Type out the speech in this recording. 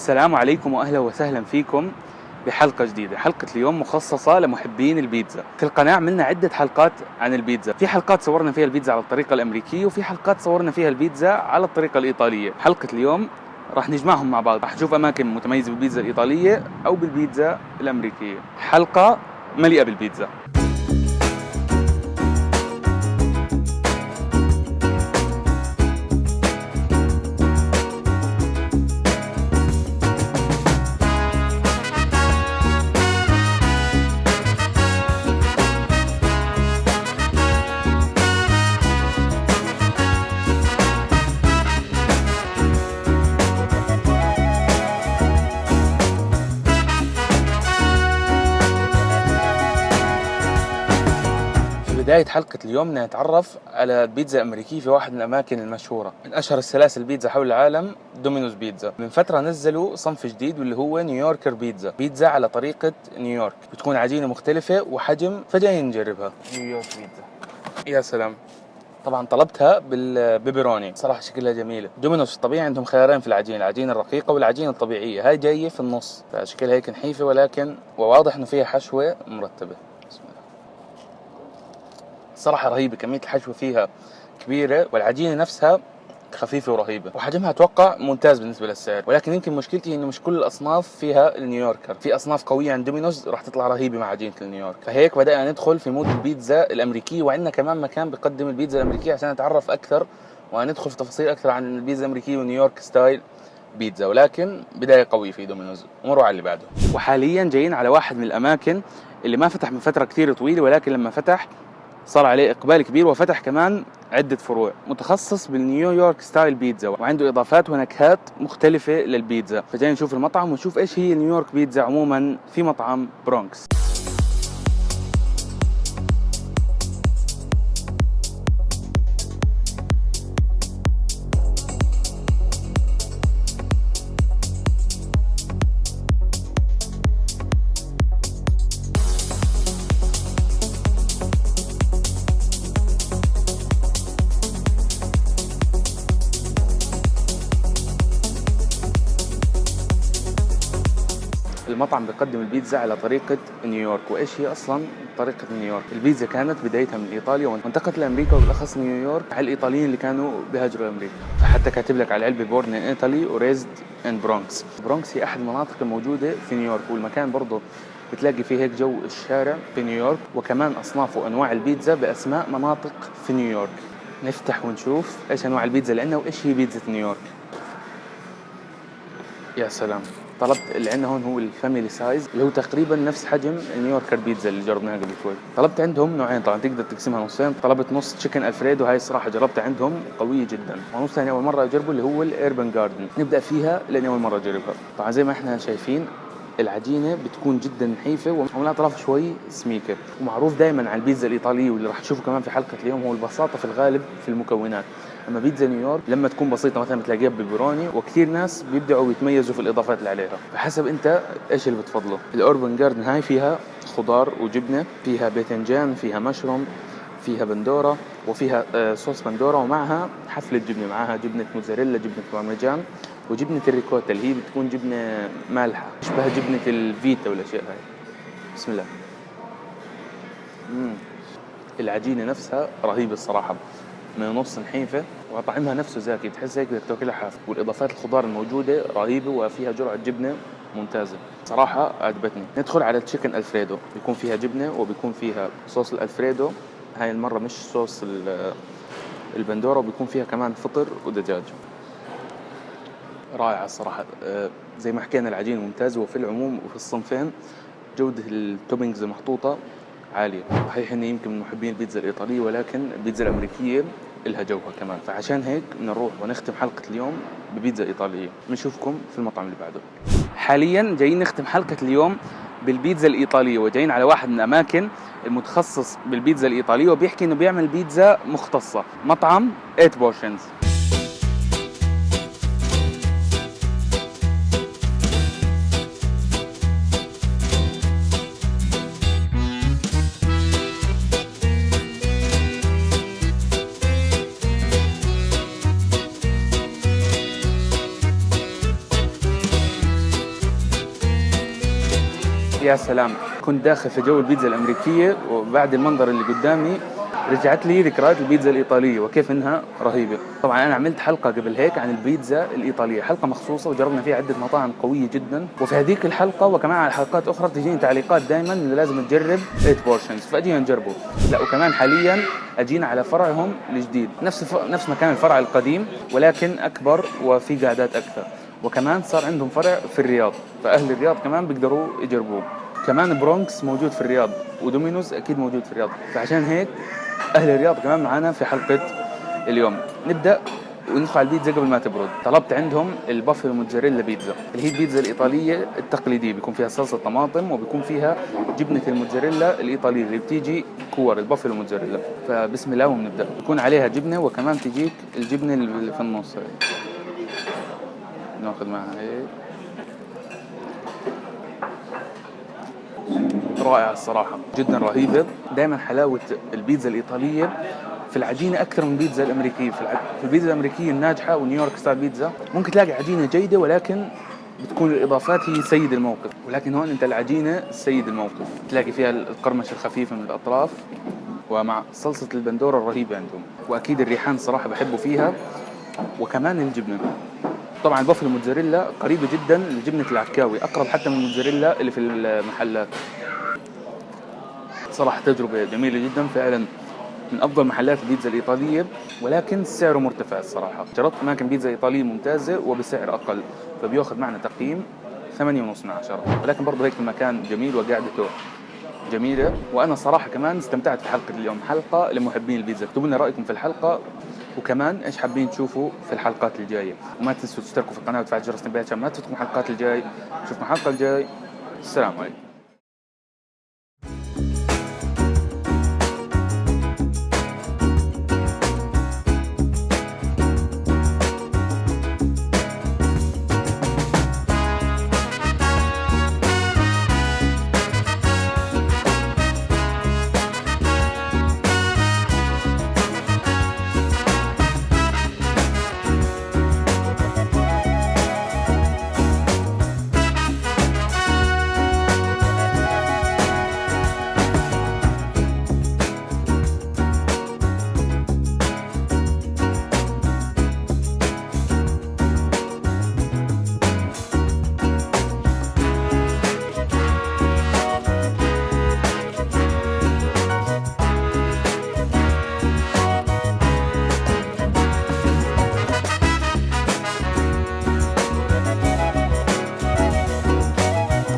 السلام عليكم وأهلا وسهلا فيكم بحلقة جديدة. حلقة اليوم مخصصة لمحبين البيتزا. في القناة عملنا عدة حلقات عن البيتزا، في حلقات صورنا فيها البيتزا على الطريقة الأمريكية وفي حلقات صورنا فيها البيتزا على الطريقة الإيطالية. حلقة اليوم راح نجمعهم مع بعض، راح نشوف أماكن متميزة بالبيتزا الإيطالية أو بالبيتزا الأمريكية. حلقة مليئة بالبيتزا. بداية حلقة اليوم نتعرف على البيتزا الأمريكية في واحد من الأماكن المشهورة من أشهر السلاسل بيتزا حول العالم، دومينوز بيتزا. من فترة نزلوا صنف جديد واللي هو نيويوركر بيتزا، بيتزا على طريقة نيويورك، بتكون عجينة مختلفة وحجم، فجايين نجربها. نيويورك بيتزا يا سلام. طبعا طلبتها بالبيبروني، صراحة شكلها جميلة. دومينوز طبيعي عندهم خيارين في العجينة الرقيقة والعجينة الطبيعية، هاي جاية في النص، فشكلها هيك نحيفة ولكن وواضح إنه فيها حشوة مرتبة. صراحة رهيبة، كمية الحشوة فيها كبيرة والعجينة نفسها خفيفة ورهيبة، وحجمها أتوقع ممتاز بالنسبة للسعر. ولكن يمكن مشكلتي إنه مش كل الأصناف فيها النيويوركر، في أصناف قوية عند دومينوز راح تطلع رهيبة مع عجينة النيويورك. فهيك بدأنا ندخل في مود البيتزا الأمريكية، وعندنا كمان مكان بيقدم البيتزا الأمريكية عشان نتعرف أكثر وندخل في تفاصيل أكثر عن البيتزا الأمريكية ونيويورك ستايل بيتزا. ولكن بداية قوية في دومينوز. ومروا على اللي بعده. وحاليا جايين على واحد من الأماكن اللي ما فتح من فترة كثير طويلة، ولكن لما فتح صار عليه إقبال كبير وفتح كمان عدة فروع، متخصص بالنيويورك ستايل بيتزا وعنده إضافات ونكهات مختلفة للبيتزا. فجاي نشوف المطعم ونشوف إيش هي نيويورك بيتزا عموما في مطعم برونكس. المطعم بيقدم البيتزا على طريقة نيويورك. وإيش هي أصلاً طريقة نيويورك؟ البيتزا كانت بدايتها من إيطاليا وانتقلت لأمريكا وبالأخص نيويورك على الإيطاليين اللي كانوا بيهاجروا لأمريكا. فحتى كاتب لك على العلبة بورن إن إيطالي وريزد إن برونكس. برونكس هي أحد المناطق الموجودة في نيويورك، والمكان برضه بتلاقي فيه هيك جو الشارع في نيويورك، وكمان أصناف وأنواع البيتزا بأسماء مناطق في نيويورك. نفتح ونشوف إيش أنواع البيتزا اللي عندنا وإيش هي بيتزا نيويورك. يا سلام. طلبت اللي عندنا هون هو الفاميلي سايز اللي هو تقريبا نفس حجم النيويوركر بيتزا اللي جربناها قبل شوي. طلبت عندهم نوعين، طبعا تقدر تقسمها نصين. طلبت نص تشيكن الفريدو، هاي الصراحه جربتها عندهم قويه جدا، ونص ثاني اول مره اجربه اللي هو الاربن جاردن. نبدا فيها لاني اول مره اجربها. طبعا زي ما احنا شايفين العجينه بتكون جدا نحيفه والاطراف شوي سميكه. ومعروف دائما عن البيتزا الايطاليه واللي راح تشوفه كمان في حلقه اليوم هو البساطه في الغالب في المكونات. اما بيتزا نيويورك لما تكون بسيطه مثلا بتلاقيها بيبروني، وكثير ناس بيبدعوا ويتميزوا في الاضافات اللي عليها، فحسب انت ايش اللي بتفضله. الاوربن جاردن هاي فيها خضار وجبنه، فيها باذنجان، فيها مشروم، فيها بندوره، وفيها صوص بندوره، ومعها حفله جبنه، معها جبنه موزاريلا، جبنه بارميجان، وجبنه الريكوتا اللي هي بتكون جبنه مالحه تشبه جبنه الفيتا والاشياء هاي. بسم الله. العجينه نفسها رهيبه الصراحه، من النص نحيفه وطعمها نفسه زاكي، بتحس هيك بدك تاكلها حاف. والاضافات الخضار الموجوده رهيبه وفيها جرعه جبنه ممتازه، صراحه عجبتني. ندخل على التشيكن الفريدو، بيكون فيها جبنه وبيكون فيها صوص الالفريدو، هاي المره مش صوص البندوره، وبيكون فيها كمان فطر ودجاج. رائعه الصراحه. زي ما حكينا العجين ممتاز، وفي العموم وفي الصنفين جوده التوبينجز المحطوطه عاليه. صحيح اني يمكن من محبين البيتزا الايطاليه، ولكن البيتزا الامريكيه لها جوها كمان. فعشان هيك نروح ونختم حلقه اليوم ببيتزا ايطاليه. بنشوفكم في المطعم اللي بعده. حاليا جايين نختم حلقه اليوم بالبيتزا الايطاليه، وجايين على واحد من الاماكن المتخصص بالبيتزا الايطاليه، وبيحكي انه بيعمل بيتزا مختصه، مطعم 8 بورشنز. يا سلام، كنت داخل في جو البيتزا الأمريكية وبعد المنظر اللي قدامي رجعت لي ذكريات البيتزا الإيطالية وكيف إنها رهيبة. طبعا أنا عملت حلقة قبل هيك عن البيتزا الإيطالية، حلقة مخصوصة وجربنا فيها عدة مطاعم قوية جدا، وفي هذيك الحلقة وكمان على حلقات أخرى تجيني تعليقات دائما إنه لازم تجرب 8 بورشنز، فأجينا نجربه. لا وكمان حاليا أجينا على فرعهم الجديد، نفس مكان الفرع القديم ولكن أكبر وفي قعدات أكثر، وكمان صار عندهم فرع في الرياض، فأهل الرياض كمان بيقدروا يجربوه. كمان برونكس موجود في الرياض ودومينوز أكيد موجود في الرياض، فعشان هيك أهل الرياض كمان معنا في حلقة اليوم. نبدأ وندخل على البيتزا قبل ما تبرد. طلبت عندهم البافلو موتزاريلا بيتزا، اللي هي البيتزا الإيطالية التقليدية، بيكون فيها صلصة طماطم وبيكون فيها جبنة الموتزاريلا الإيطالية اللي بتيجي كور البافلو موتزاريلا. فبسم الله ونبدأ. بيكون عليها جبنة وكمان تجيك الجبنة اللي في النص هاي. ناخذ معها هيك. رائعة الصراحة، جدا رهيبة. دائما حلاوة البيتزا الإيطالية في العجينة أكثر من البيتزا الأمريكية. في البيتزا الأمريكية الناجحة ونيويورك ستايل بيتزا ممكن تلاقي عجينة جيدة ولكن بتكون الإضافات هي سيد الموقف، ولكن هون أنت العجينة سيد الموقف، تلاقي فيها القرمشة الخفيفة من الأطراف ومع صلصة البندورة الرهيبة عندهم، وأكيد الريحان صراحة بحبه فيها، وكمان الجبنة. طبعا البافلو موتزاريلا قريبة جدا لجبنة العكاوي، أقرب حتى من الموتزاريلا اللي في المحلات. صراحة تجربة جميلة جدا فعلا، من أفضل محلات البيتزا الإيطالية، ولكن سعره مرتفع الصراحة. جربت أماكن بيتزا إيطالية ممتازة وبسعر أقل، فبيأخذ معنا تقييم 8.5 من 10، ولكن برضه هيك المكان جميل وقعدته جميلة. وأنا صراحة كمان استمتعت في حلقة اليوم، حلقة لمحبين البيتزا. اكتبوا لنا رأيكم في الحلقة، وكمان إيش حابين تشوفوا في الحلقات الجاية، وما تنسوا تشتركوا في القناة وتفعلوا جرس التنبيهات عشان ما تفوتكم الحلقات الجاي. نشوفكم الحلقة الجاي، السلام عليكم.